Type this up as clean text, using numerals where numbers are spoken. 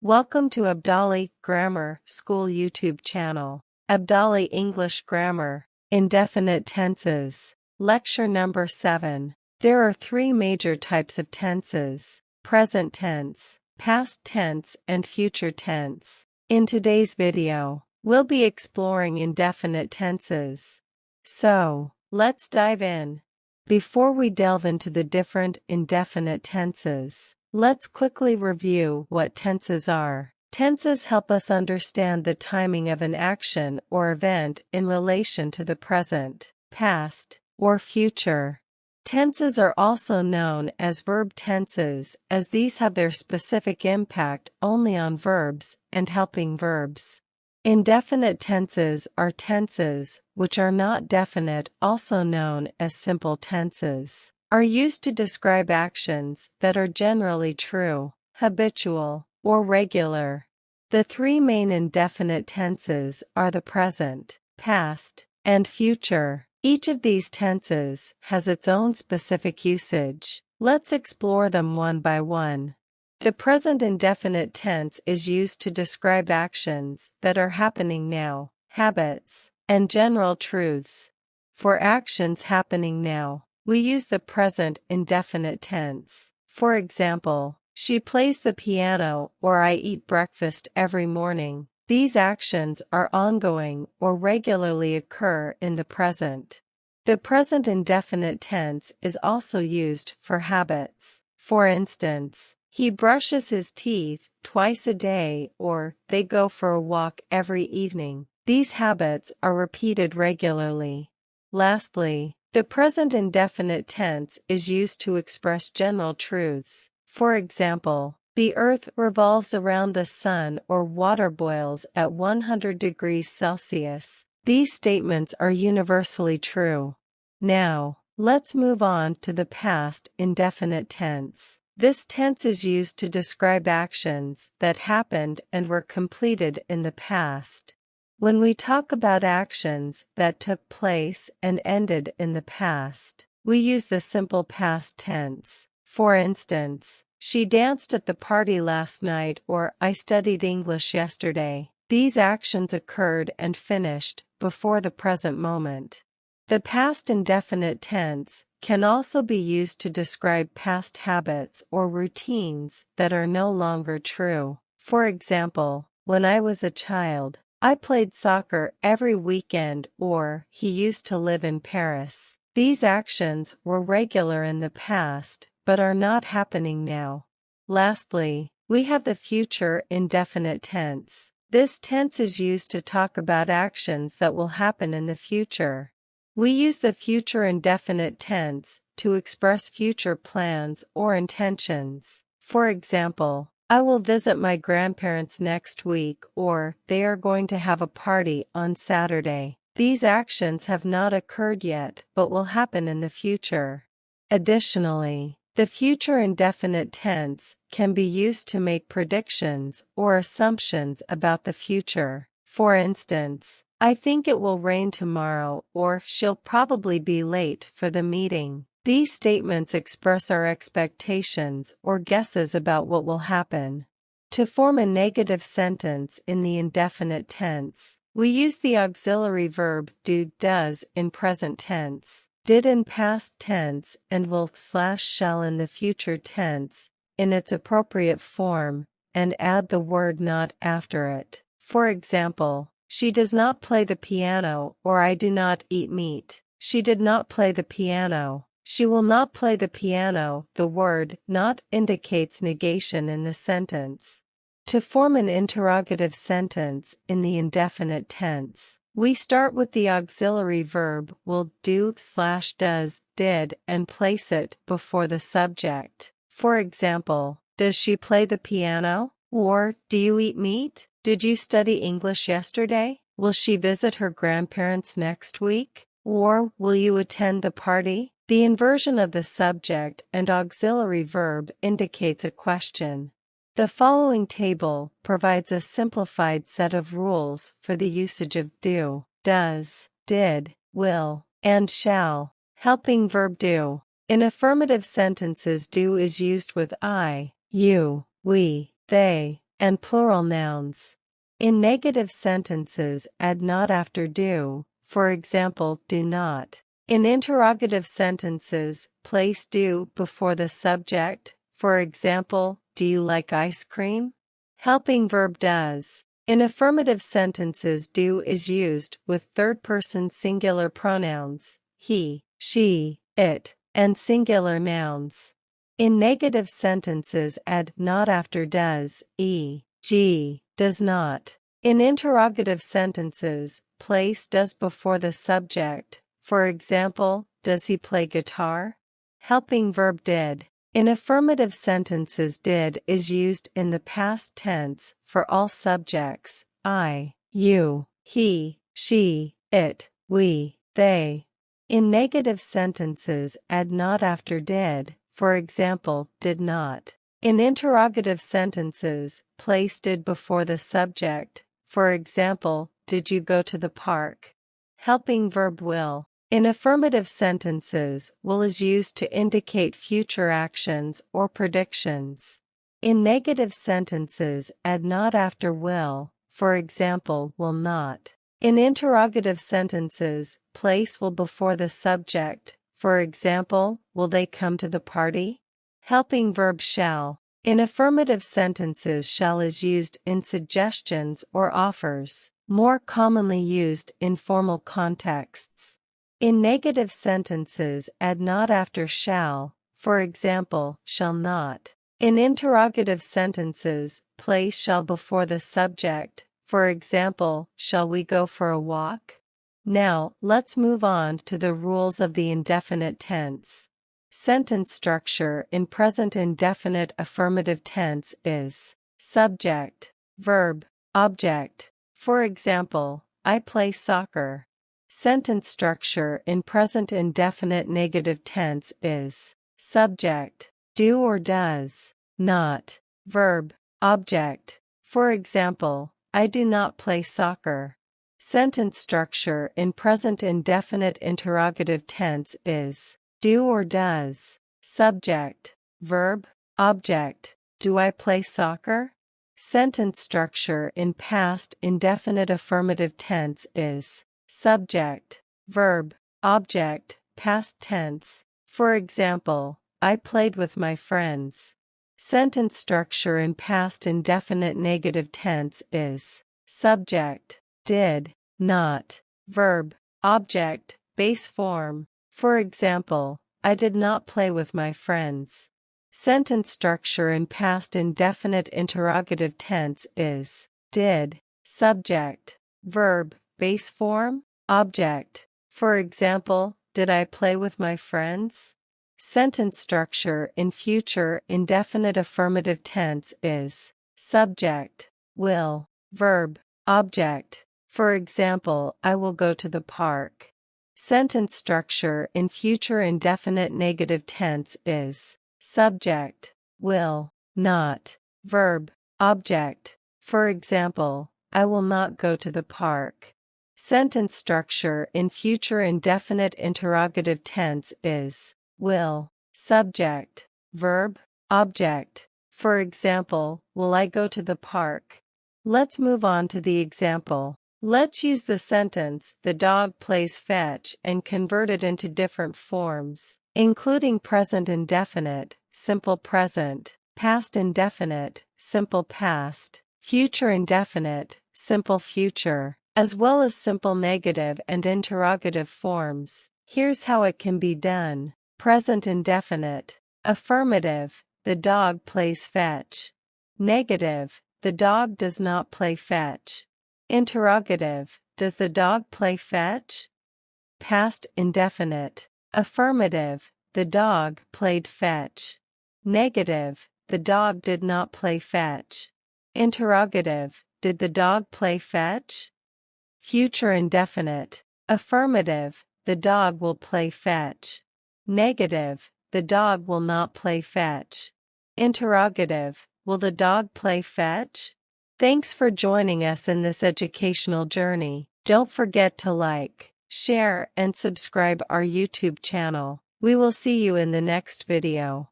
Welcome to Abdali Grammar School YouTube channel. Abdali English Grammar, Indefinite Tenses. Lecture number 7. There are three major types of tenses: present tense, past tense, and future tense. In today's video, we'll be exploring indefinite tenses. So, let's dive in. Before we delve into the different indefinite tenses, let's quickly review what tenses are. Tenses help us understand the timing of an action or event in relation to the present, past, or future. Tenses are also known as verb tenses, as these have their specific impact only on verbs and helping verbs. Indefinite tenses are tenses which are not definite, also known as simple tenses, are used to describe actions that are generally true, habitual, or regular. The three main indefinite tenses are the present, past, and future. Each of these tenses has its own specific usage. Let's explore them one by one. The present indefinite tense is used to describe actions that are happening now, habits, and general truths. For actions happening now, we use the present indefinite tense. For example, she plays the piano or I eat breakfast every morning. These actions are ongoing or regularly occur in the present. The present indefinite tense is also used for habits. For instance, he brushes his teeth twice a day, or they go for a walk every evening. These habits are repeated regularly. Lastly, the present indefinite tense is used to express general truths. For example, the earth revolves around the sun, or water boils at 100 degrees Celsius. These statements are universally true. Now, let's move on to the past indefinite tense. This tense is used to describe actions that happened and were completed in the past. When we talk about actions that took place and ended in the past, we use the simple past tense. For instance, she danced at the party last night, or I studied English yesterday. These actions occurred and finished before the present moment. The past indefinite tense can also be used to describe past habits or routines that are no longer true. For example, when I was a child, I played soccer every weekend, or he used to live in Paris. These actions were regular in the past, but are not happening now. Lastly, we have the future indefinite tense. This tense is used to talk about actions that will happen in the future. We use the future indefinite tense to express future plans or intentions. For example, I will visit my grandparents next week, or they are going to have a party on Saturday. These actions have not occurred yet but will happen in the future. Additionally, the future indefinite tense can be used to make predictions or assumptions about the future. For instance, I think it will rain tomorrow, or she'll probably be late for the meeting. These statements express our expectations or guesses about what will happen. To form a negative sentence in the indefinite tense, we use the auxiliary verb do, does in present tense, did in past tense, and will/shall in the future tense in its appropriate form, and add the word not after it. For example, she does not play the piano, or I do not eat meat. She did not play the piano. She will not play the piano. The word not indicates negation in the sentence. To form an interrogative sentence in the indefinite tense, we start with the auxiliary verb will, do/does, did, and place it before the subject. For example, does she play the piano? Or, do you eat meat? Did you study English yesterday? Will she visit her grandparents next week? Or, will you attend the party? The inversion of the subject and auxiliary verb indicates a question. The following table provides a simplified set of rules for the usage of do, does, did, will, and shall. Helping verb do. In affirmative sentences, do is used with I, you, we, they, and plural nouns. In negative sentences, add not after do, for example, do not. In interrogative sentences, place do before the subject, for example, do you like ice cream? Helping verb does. In affirmative sentences, do is used with third-person singular pronouns, he, she, it, and singular nouns. In negative sentences, add not after does, e.g., does not. In interrogative sentences, place does before the subject, for example, does he play guitar? Helping verb did. In affirmative sentences, did is used in the past tense for all subjects, I, you, he, she, it, we, they. In negative sentences, add not after did, for example, did not. In interrogative sentences, place did before the subject, for example, did you go to the park? Helping verb will. In affirmative sentences, will is used to indicate future actions or predictions. In negative sentences, add not after will, for example, will not. In interrogative sentences, place will before the subject, for example, will they come to the party? Helping verb shall. In affirmative sentences, shall is used in suggestions or offers, more commonly used in formal contexts. In negative sentences, add not after shall, for example, shall not. In interrogative sentences, place shall before the subject, for example, shall we go for a walk? Now, let's move on to the rules of the indefinite tense. Sentence structure in present indefinite affirmative tense is subject, verb, object. For example, I play soccer. Sentence structure in present indefinite negative tense is subject, do or does, not, verb, object. For example, I do not play soccer. Sentence structure in present indefinite interrogative tense is do or does, subject, verb, object. Do I play soccer? Sentence structure in past indefinite affirmative tense is subject, verb, object, past tense. For example, I played with my friends. Sentence structure in past indefinite negative tense is subject, did, not, verb, object, base form. For example, I did not play with my friends. Sentence structure in past indefinite interrogative tense is did, subject, verb, base form, object. For example, did I play with my friends? Sentence structure in future indefinite affirmative tense is subject, will, verb, object. For example, I will go to the park. Sentence structure in future indefinite negative tense is subject, will, not, verb, object. For example, I will not go to the park. Sentence structure in future indefinite interrogative tense is will, subject, verb, object. For example, will I go to the park? Let's move on to the example. Let's use the sentence, the dog plays fetch, and convert it into different forms, including present indefinite, simple present, past indefinite, simple past, future indefinite, simple future, as well as simple negative and interrogative forms. Here's how it can be done. Present indefinite. Affirmative, the dog plays fetch. Negative, the dog does not play fetch. Interrogative, does the dog play fetch? Past indefinite. Affirmative, the dog played fetch. Negative, the dog did not play fetch. Interrogative, did the dog play fetch? Future indefinite. Affirmative, the dog will play fetch. Negative, the dog will not play fetch. Interrogative, will the dog play fetch? Thanks for joining us in this educational journey. Don't forget to like, share, and subscribe our YouTube channel. We will see you in the next video.